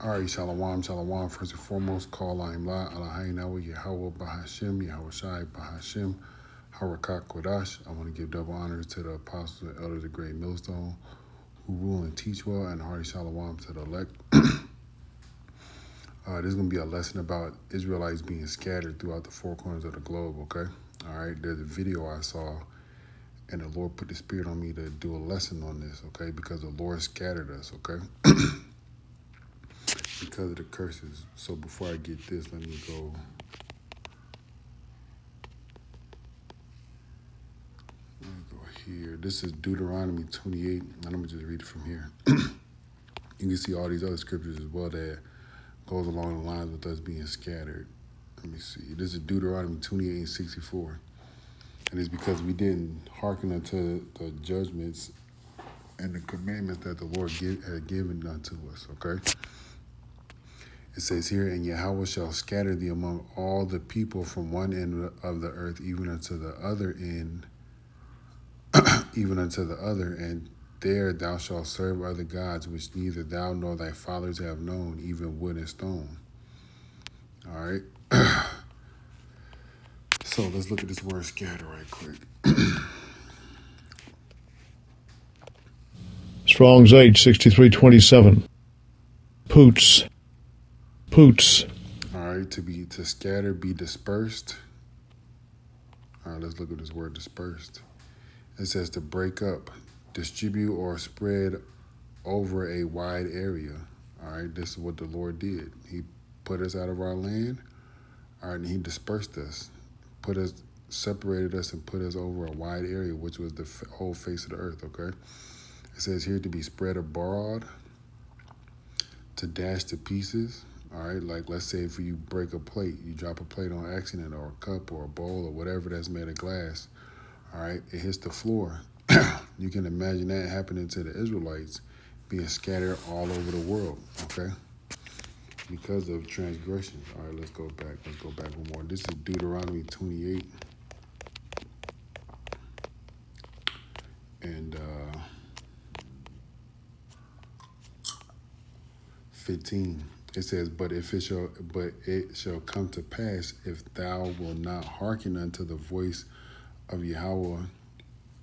All right, shalom, shalom. First and foremost, call I'm La, Eloheinu, Yahweh, Bahashim, Yahweh Shai, Bahashim, Harakat Kodash. I want to give double honors to the apostles and elders of Great Millstone who rule and teach well, and hearty shalom to the elect. This is going to be a lesson about Israelites being scattered throughout the four corners of the globe, okay? All right, there's a video I saw, and the Lord put the Spirit on me to do a lesson on this, okay? Because the Lord scattered us, okay? Because of the curses. So before I get this, let me go here. This is Deuteronomy 28, and I'm gonna just read it from here. You can see all these other scriptures as well that goes along the lines with us being scattered. Let me see. This is Deuteronomy 28:64, and it's because we didn't hearken unto the judgments and the commandments that the Lord had given unto us. Okay. It says here, and Yahweh shall scatter thee among all the people from one end of the earth, even unto the other end, even unto the other, and there thou shalt serve other gods, which neither thou nor thy fathers have known, even wood and stone. All right. So let's look at this word scatter right quick. Strong's H 6327. Poots. All right, to scatter, be dispersed. All right, let's look at this word dispersed. It says to break up, distribute, or spread over a wide area. All right, this is what the Lord did. He put us out of our land. All right, and he dispersed us, separated us, and put us over a wide area, which was the whole face of the earth. Okay, it says here to be spread abroad, to dash to pieces. All right, like let's say if you break a plate, you drop a plate on accident, or a cup, or a bowl, or whatever that's made of glass. All right, it hits the floor. You can imagine that happening to the Israelites, being scattered all over the world. Okay, because of transgressions. All right, let's go back one more. This is Deuteronomy 28 and 15. It says, but it shall come to pass, if thou wilt not hearken unto the voice of Yahweh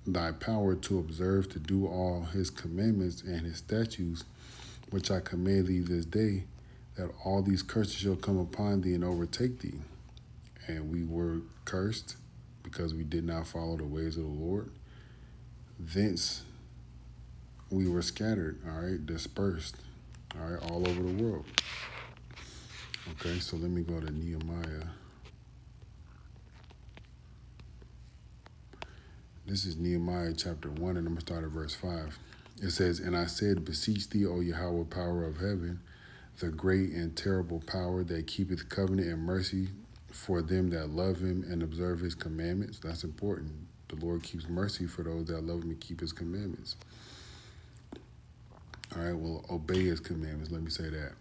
thy power, to observe to do all his commandments and his statutes, which I command thee this day, that all these curses shall come upon thee and overtake thee. And we were cursed because we did not follow the ways of the Lord. Thence we were scattered, all right, dispersed, all right, all over the world. Okay, so let me go to Nehemiah. This is Nehemiah chapter 1, and I'm going to start at verse 5. It says, and I said, beseech thee, O Yahweh, power of heaven, the great and terrible power that keepeth covenant and mercy for them that love him and observe his commandments. That's important. The Lord keeps mercy for those that love him and keep his commandments. All right, well, obey his commandments. Let me say that.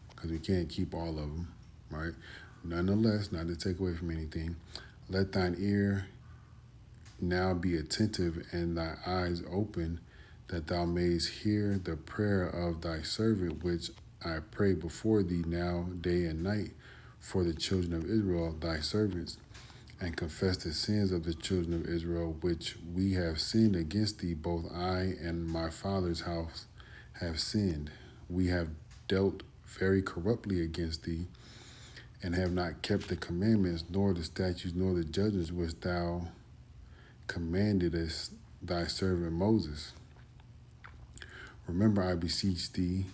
Because we can't keep all of them, right? Nonetheless, not to take away from anything, let thine ear now be attentive and thy eyes open, that thou mayest hear the prayer of thy servant, which I pray before thee now day and night for the children of Israel, thy servants, and confess the sins of the children of Israel, which we have sinned against thee. Both I and my father's house have sinned. We have dealt very corruptly against thee, and have not kept the commandments, nor the statutes, nor the judgments which thou commandedest thy servant Moses. Remember, I beseech thee,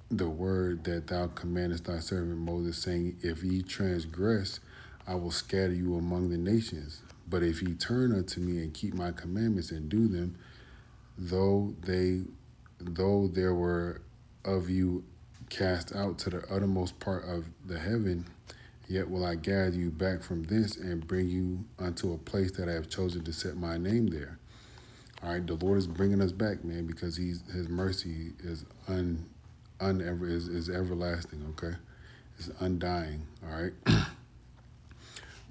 the word that thou commandest thy servant Moses, saying, if ye transgress, I will scatter you among the nations. But if ye turn unto me and keep my commandments and do them, though there were of you cast out to the uttermost part of the heaven, yet will I gather you back from thence and bring you unto a place that I have chosen to set my name there. All right, the Lord is bringing us back, man, because his mercy is is everlasting. Okay, it's undying. All right,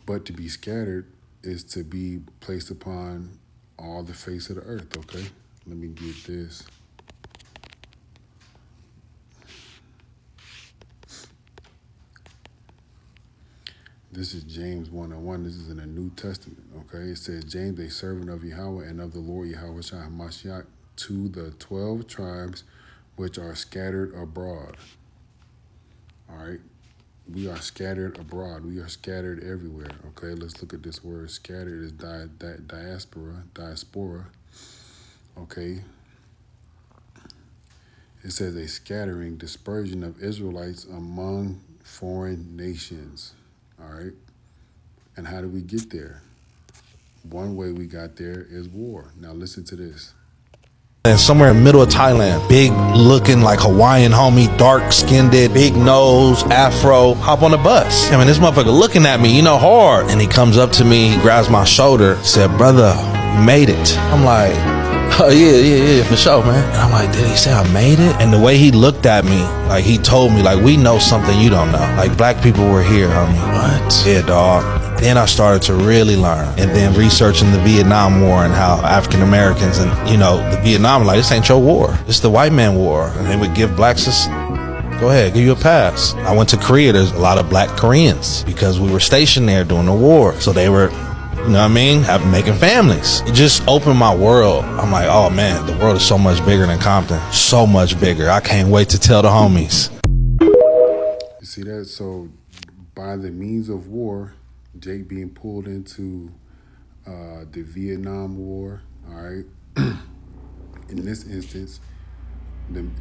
but to be scattered is to be placed upon all the face of the earth. Okay, let me get this. This is James 1:1. This is in the New Testament. Okay, it says, James, a servant of Yahweh and of the Lord Yahweh Shai HaMashiach, to the 12 tribes which are scattered abroad. All right, we are scattered abroad. We are scattered everywhere. Okay, let's look at this word. Scattered is diaspora. Okay, it says a scattering, dispersion of Israelites among foreign nations. All right, and how do we get there? One way we got there is war. Now listen to this. And somewhere in the middle of Thailand, big looking like Hawaiian homie, dark skinned, big nose, afro, hop on the bus. I mean, this motherfucker looking at me, hard. And he comes up to me, he grabs my shoulder, said, brother, you made it. I'm like, oh yeah, for sure, man. And I'm like, did he say I made it? And the way he looked at me, like he told me, like, we know something you don't know. Like, black people were here, homie. What? Yeah, dog. Then I started to really learn, and then researching the Vietnam War and how African Americans and, the Vietnam, like, this ain't your war. It's the white man war. And they would give blacks go ahead, give you a pass. I went to Korea. There's a lot of black Koreans because we were stationed there during the war. So they were, making families. It just opened my world. I'm like, oh man, the world is so much bigger than Compton. So much bigger. I can't wait to tell the homies. You see that? So by the means of war, Jake being pulled into the Vietnam War, all right. In this instance,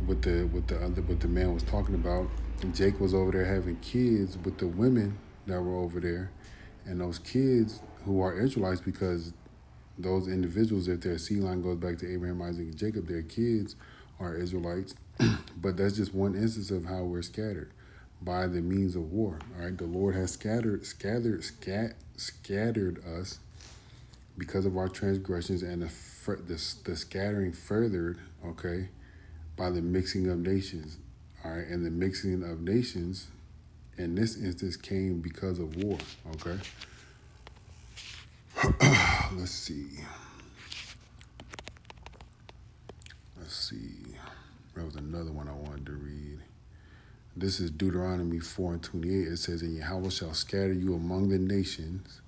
what the man was talking about, Jake was over there having kids with the women that were over there, and those kids who are Israelites, because those individuals, if their seed line goes back to Abraham, Isaac, and Jacob, their kids are Israelites. But that's just one instance of how we're scattered. By the means of war. All right, the Lord has scattered us because of our transgressions, and the scattering furthered, okay, by the mixing of nations. All right, and the mixing of nations in this instance came because of war. Okay, let's see. There was another one I wanted to read. This is Deuteronomy 4:28. It says, and Yahweh shall scatter you among the nations,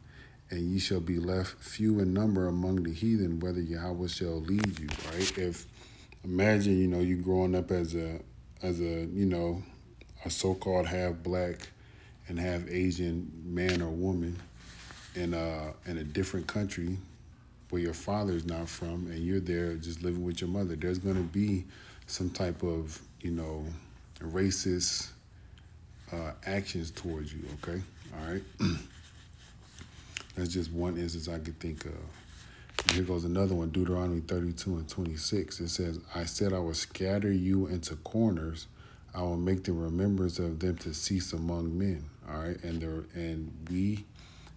and ye shall be left few in number among the heathen, whether Yahweh shall lead you. Right? If imagine, you growing up as a so-called half black and half Asian man or woman in a different country where your father's not from, and you're there just living with your mother. There's going to be some type of racist actions towards you, okay? All right? That's just one instance I could think of. And here goes another one, Deuteronomy 32:26. It says, I said I will scatter you into corners. I will make the remembrance of them to cease among men, all right? And we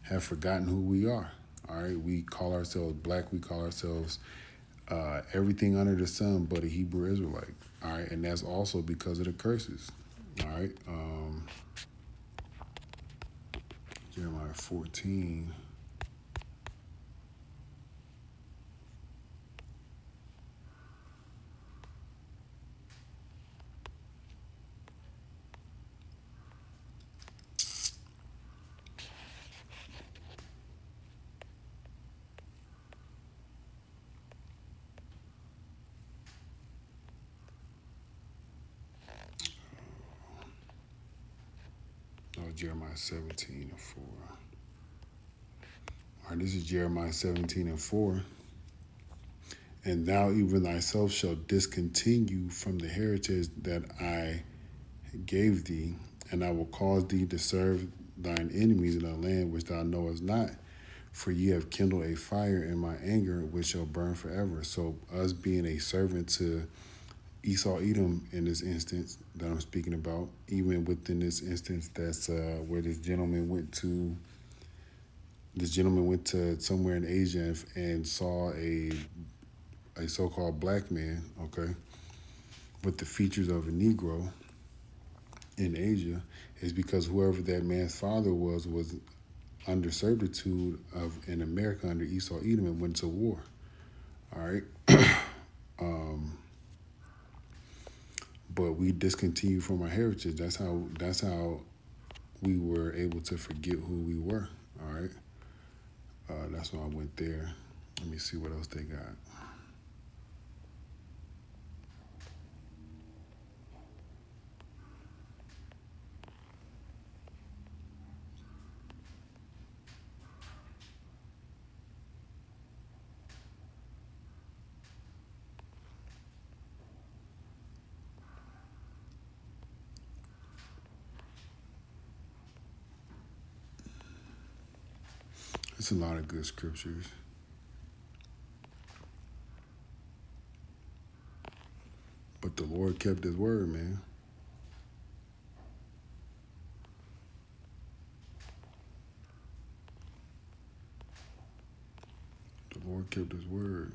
have forgotten who we are, all right? We call ourselves black. We call ourselves everything under the sun but a Hebrew Israelite, all right? And that's also because of the curses, all right? Jeremiah 14. Jeremiah 17:4. All right, this is Jeremiah 17:4. And thou even thyself shalt discontinue from the heritage that I gave thee, and I will cause thee to serve thine enemies in a land which thou knowest not, for ye have kindled a fire in my anger, which shall burn forever. So us being a servant to Esau Edom in this instance that I'm speaking about, even within this instance, that's where this gentleman went to. This gentleman went to somewhere in Asia and saw a so-called black man, okay, with the features of a Negro in Asia, is because whoever that man's father was under servitude in America under Esau Edom and went to war. All right. But we discontinue from our heritage. That's how we were able to forget who we were. All right. That's why I went there. Let me see what else they got. It's a lot of good scriptures. But the Lord kept his word, man. The Lord kept his word.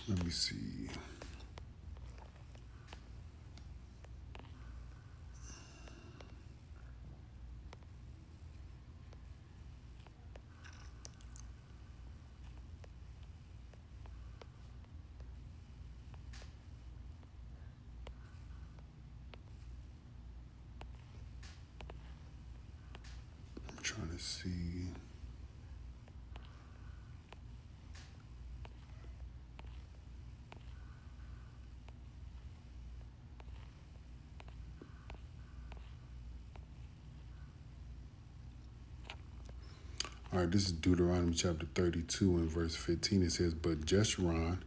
Let me see. I'm trying to see. All right, this is Deuteronomy chapter 32 and verse 15. It says, "But Jeshurun,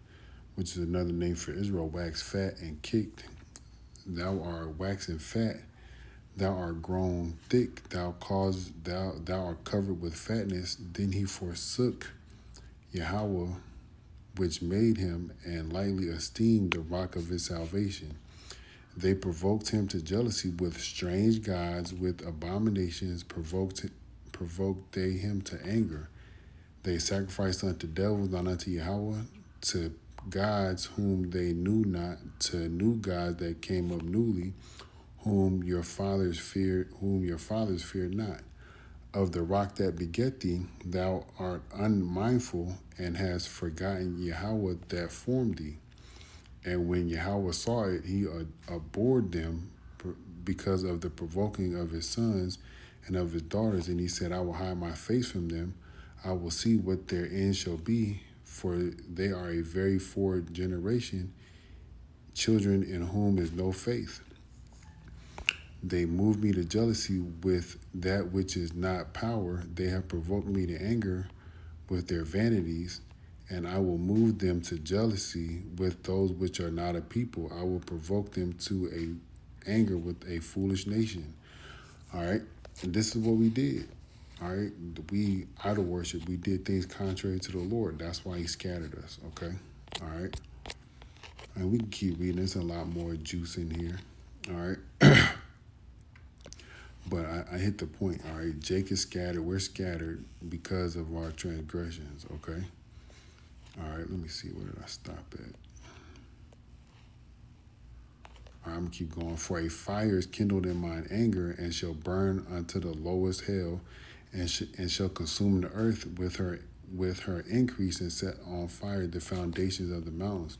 which is another name for Israel, waxed fat and kicked. Thou art waxen fat, thou art grown thick, thou art covered with fatness." Then he forsook Yahweh, which made him, and lightly esteemed the rock of his salvation. They provoked him to jealousy with strange gods, with abominations provoked they him to anger. They sacrificed unto devils, not unto Yahweh, to gods whom they knew not, to new gods that came up newly, whom your fathers feared not. Of the rock that beget thee, thou art unmindful, and hast forgotten Yahweh that formed thee. And when Yahweh saw it, he abhorred them because of the provoking of his sons and of his daughters. And he said, I will hide my face from them. I will see what their end shall be, for they are a very forward generation, children in whom is no faith. They move me to jealousy with that which is not power. They have provoked me to anger with their vanities, and I will move them to jealousy with those which are not a people. I will provoke them to a anger with a foolish nation. All right, and this is what we did. All right, we idol worship. We did things contrary to the Lord. That's why he scattered us. Okay, all right, and we can keep reading. There's a lot more juice in here. All right. But I hit the point, all right? Jake is scattered. We're scattered because of our transgressions, okay? All right, let me see. Where did I stop at? All right, I'm going to keep going. For a fire is kindled in mine anger, and shall burn unto the lowest hell, and shall consume the earth with her increase, and set on fire the foundations of the mountains.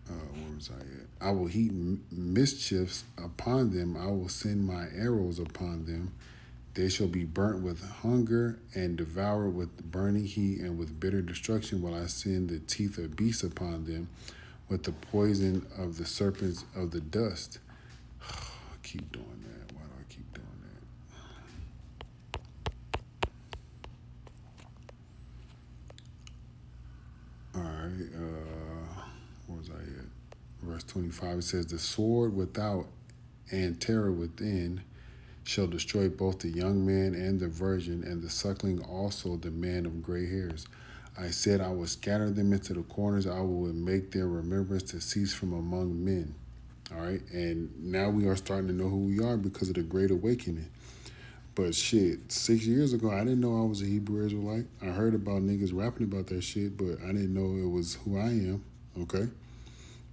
Where was I at? I will heap mischiefs upon them. I will send my arrows upon them. They shall be burnt with hunger and devoured with burning heat, and with bitter destruction will I send the teeth of beasts upon them, with the poison of the serpents of the dust. I keep doing that. Why do I keep doing that? All right. Where was I at? Verse 25, it says, the sword without and terror within shall destroy both the young man and the virgin, and the suckling also the man of gray hairs. I said I will scatter them into the corners. I will make their remembrance to cease from among men. All right, and now we are starting to know who we are because of the Great Awakening. But shit, 6 years ago, I didn't know I was a Hebrew Israelite. I heard about niggas rapping about that shit, but I didn't know it was who I am, okay?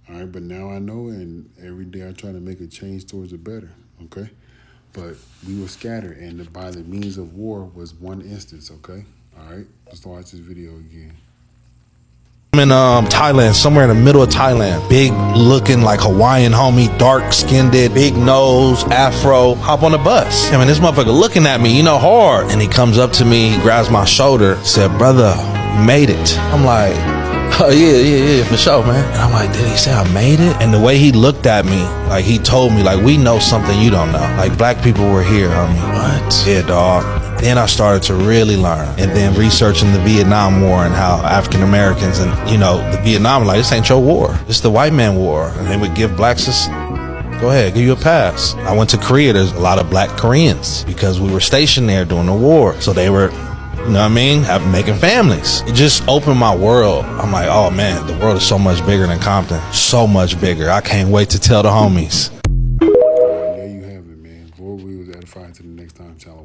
All right, but now I know, and every day I try to make a change towards the better, okay? but we were scattered, and by the means of war was one instance. Okay, all right. Let's watch this video again. I'm in Thailand, somewhere in the middle of Thailand. Big looking like Hawaiian homie, dark skinned, big nose, afro. Hop on the bus. I mean, this motherfucker looking at me, hard. And he comes up to me, he grabs my shoulder, said, "Brother, you made it." I'm like, "Oh yeah, for sure, man." And I'm like, "Did he say I made it?" And the way he looked at me, like he told me, like, "We know something you don't know. Like, black people were here." I mean, what? Yeah, dog. Then I started to really learn, and then researching the Vietnam War and how African Americans and, the Vietnam, like, this ain't your war. It's the white man war. And they would give blacks go ahead, give you a pass. I went to Korea. There's a lot of black Koreans because we were stationed there during the war. So they were, making families. It just opened my world. I'm like, oh man, the world is so much bigger than Compton. So much bigger. I can't wait to tell the homies. All right, there you have it, man. Lord, we was edifying to the next time. Shalom.